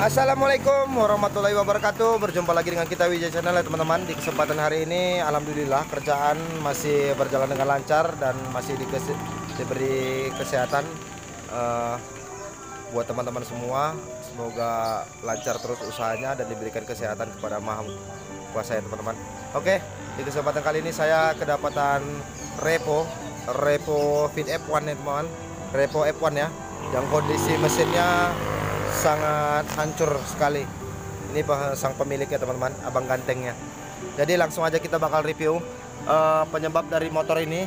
Assalamualaikum warahmatullahi wabarakatuh. Berjumpa lagi dengan kita Wijaya Channel ya teman-teman. Di kesempatan hari ini alhamdulillah kerjaan masih berjalan dengan lancar dan masih diberi kesehatan buat teman-teman semua. Semoga lancar terus usahanya dan diberikan kesehatan kepada Maha Kuasa ya teman-teman. Oke, di kesempatan kali ini saya kedapatan Repo Fit F1 ya teman-teman. Repo F1 ya, yang kondisi mesinnya sangat hancur sekali. Ini sang pemiliknya teman-teman, abang gantengnya. Jadi langsung aja kita bakal review penyebab dari motor ini,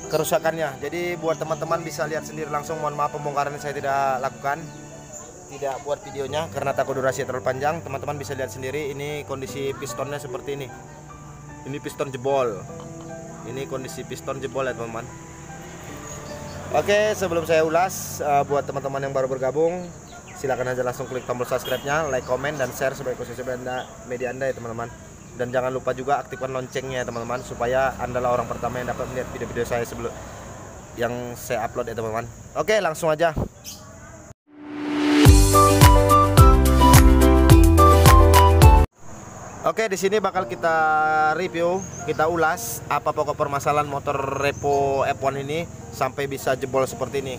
kerusakannya. Jadi buat teman-teman bisa lihat sendiri langsung. Mohon maaf pembongkaran saya tidak lakukan, tidak buat videonya karena takut durasi terlalu panjang. Teman-teman bisa lihat sendiri, ini kondisi pistonnya seperti ini. Ini piston jebol. Ini kondisi piston jebol ya teman-teman. Oke, sebelum saya ulas, buat teman-teman yang baru bergabung, silakan aja langsung klik tombol subscribe-nya, like, komen, dan share sebagai sosial media Anda ya teman-teman. Dan jangan lupa juga aktifkan loncengnya ya teman-teman, supaya Anda lah orang pertama yang dapat melihat video-video saya sebelum yang saya upload ya teman-teman. Oke, langsung aja. Oke, di sini bakal kita review, kita ulas apa pokok permasalahan motor Repo F1 ini sampai bisa jebol seperti ini.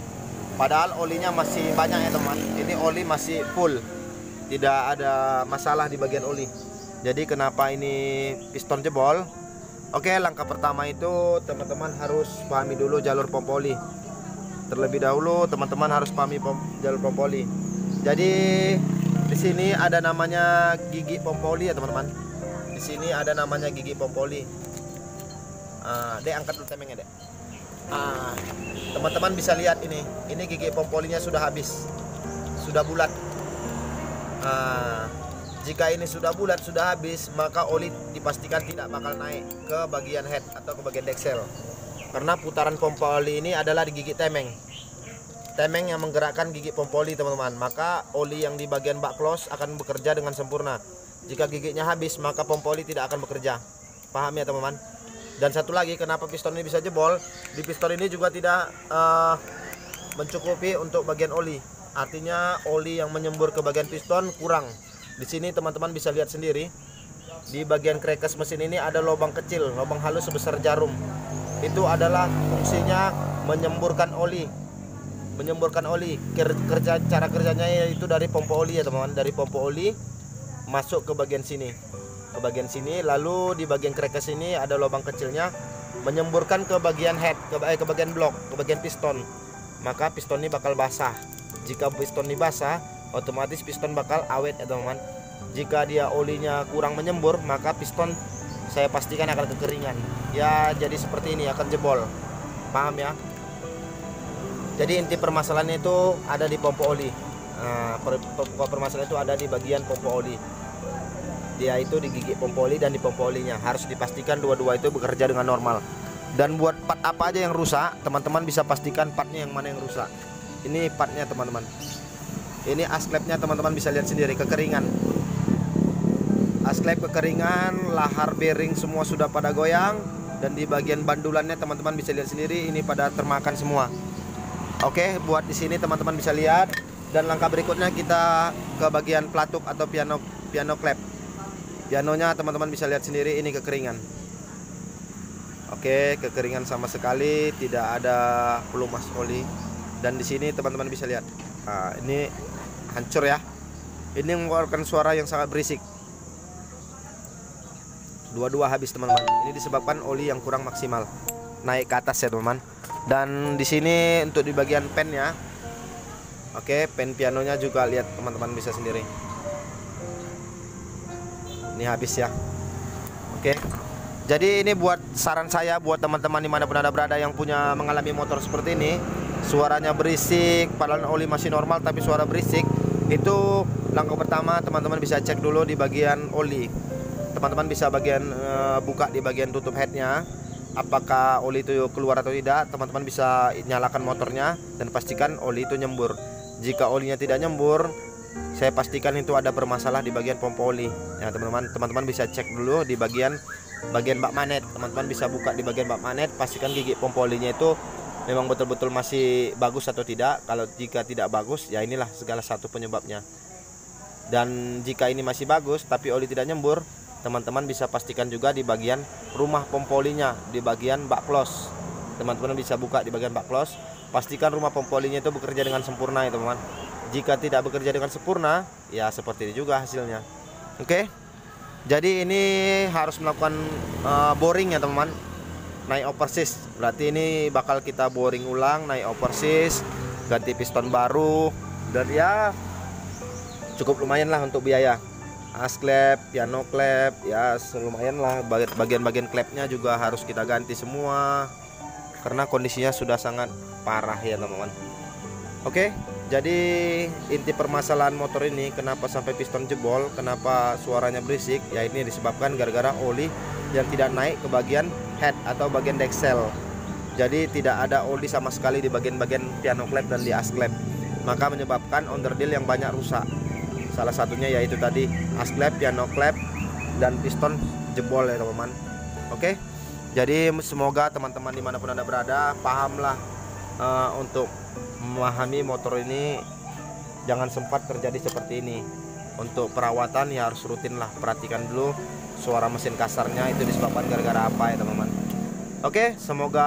Padahal olinya masih banyak ya teman. Ini oli masih full, tidak ada masalah di bagian oli. Jadi kenapa ini piston jebol? Oke, langkah pertama itu teman-teman harus pahami dulu jalur pompa oli. Terlebih dahulu teman-teman harus pahami jalur pompa oli. Jadi di sini ada namanya gigi pompa oli ya teman-teman. Di sini ada namanya gigi pompa oli. Dek, angkat dulu temengnya dek. Teman-teman bisa lihat ini gigi pompa olinya sudah habis, sudah bulat. Jika ini sudah bulat, sudah habis, maka oli dipastikan tidak bakal naik ke bagian head atau ke bagian deksel, karena putaran pompa oli ini adalah di gigi temeng yang menggerakkan gigi pompa oli teman-teman. Maka oli yang di bagian bak close akan bekerja dengan sempurna. Jika giginya habis, maka pompa oli tidak akan bekerja. Paham ya teman-teman? Dan satu lagi, kenapa piston ini bisa jebol? Di piston ini juga tidak mencukupi untuk bagian oli. Artinya oli yang menyembur ke bagian piston kurang. Di sini teman-teman bisa lihat sendiri, di bagian crankcase mesin ini ada lubang kecil, lubang halus sebesar jarum. Itu adalah fungsinya menyemburkan oli. Cara kerjanya itu dari pompa oli ya teman-teman. Dari pompa oli masuk ke bagian sini, lalu di bagian crankcase ini ada lubang kecilnya, menyemburkan ke bagian head, ke bagian blok, ke bagian piston. Maka piston ini bakal basah. Jika piston ini basah, otomatis piston bakal awet ya teman-teman. Jika dia olinya kurang menyembur, maka piston saya pastikan akan kekeringan. Ya, jadi seperti ini akan jebol. Paham ya? Jadi inti permasalahannya itu ada di pompa oli. Permasalahan itu ada di bagian pompa oli. Dia itu di gigi pompa oli dan di pompa olinya. Harus dipastikan dua-dua itu bekerja dengan normal. Dan buat part apa aja yang rusak, teman-teman bisa pastikan partnya yang mana yang rusak. Ini partnya teman-teman. Ini asklep-nya teman-teman bisa lihat sendiri, kekeringan. Asklep kekeringan, lahar bearing semua sudah pada goyang, dan di bagian bandulannya teman-teman bisa lihat sendiri ini pada termakan semua. Oke, buat di sini teman-teman bisa lihat. Dan langkah berikutnya kita ke bagian pelatuk atau piano klep. Pianonya teman-teman bisa lihat sendiri, ini kekeringan. Oke, kekeringan sama sekali, tidak ada pelumas oli. Dan di sini teman-teman bisa lihat, ini hancur ya. Ini mengeluarkan suara yang sangat berisik. Dua-dua habis teman-teman. Ini disebabkan oli yang kurang maksimal naik ke atas ya teman-teman. Dan di sini untuk di bagian pennya, oke, pen pianonya juga lihat teman-teman bisa sendiri. Ini habis ya. Oke. Jadi ini buat saran saya buat teman-teman dimanapun Anda berada yang punya mengalami motor seperti ini, suaranya berisik, padahal oli masih normal tapi suara berisik. Itu langkah pertama, teman-teman bisa cek dulu di bagian oli. Teman-teman bisa buka di bagian tutup headnya, apakah oli itu keluar atau tidak. Teman-teman bisa nyalakan motornya dan pastikan oli itu nyembur. Jika olinya tidak nyembur, saya pastikan itu ada bermasalah di bagian pompa oli. Ya teman-teman, teman-teman bisa cek dulu di bagian bak manet. Teman-teman bisa buka di bagian bak manet, pastikan gigi pompa olinya itu memang betul-betul masih bagus atau tidak. Kalau jika tidak bagus, ya inilah segala satu penyebabnya. Dan jika ini masih bagus tapi oli tidak nyembur, teman-teman bisa pastikan juga di bagian rumah pompa olinya, di bagian bak close. Teman-teman bisa buka di bagian bak close, pastikan rumah pompa olinya itu bekerja dengan sempurna ya teman-teman. Jika tidak bekerja dengan sempurna, ya seperti ini juga hasilnya. Oke. Jadi ini harus melakukan boring ya teman-teman. Naik oversis, berarti ini bakal kita boring ulang, naik oversis, ganti piston baru, dan ya cukup lumayan lah untuk biaya. As klep, piano klep, ya lumayan lah. Bagian-bagian klepnya juga harus kita ganti semua karena kondisinya sudah sangat parah ya teman-teman. Oke, jadi inti permasalahan motor ini kenapa sampai piston jebol, kenapa suaranya berisik, ya ini disebabkan gara-gara oli yang tidak naik ke bagian head atau bagian decksel. Jadi tidak ada oli sama sekali di bagian-bagian piano klep dan di as klep, maka menyebabkan onderdil yang banyak rusak. Salah satunya yaitu tadi as klep, piano klep, dan piston jebol ya teman-teman. Oke, jadi semoga teman-teman dimanapun anda berada pahamlah untuk memahami motor ini. Jangan sempat terjadi seperti ini. Untuk perawatan ya harus rutin lah, perhatikan dulu suara mesin kasarnya itu disebabkan gara-gara apa ya teman-teman. Oke, semoga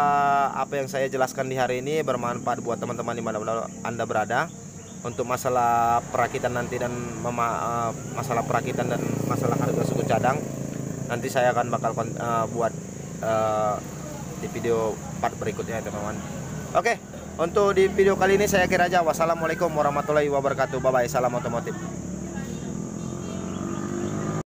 apa yang saya jelaskan di hari ini bermanfaat buat teman-teman dimanapun anda berada. Untuk masalah perakitan nanti dan masalah perakitan dan masalah harga suku cadang, nanti saya akan bakal buat di video part berikutnya ya teman-teman. Oke, untuk di video kali ini saya akhir aja. Wassalamualaikum warahmatullahi wabarakatuh. Bye bye, salam otomotif.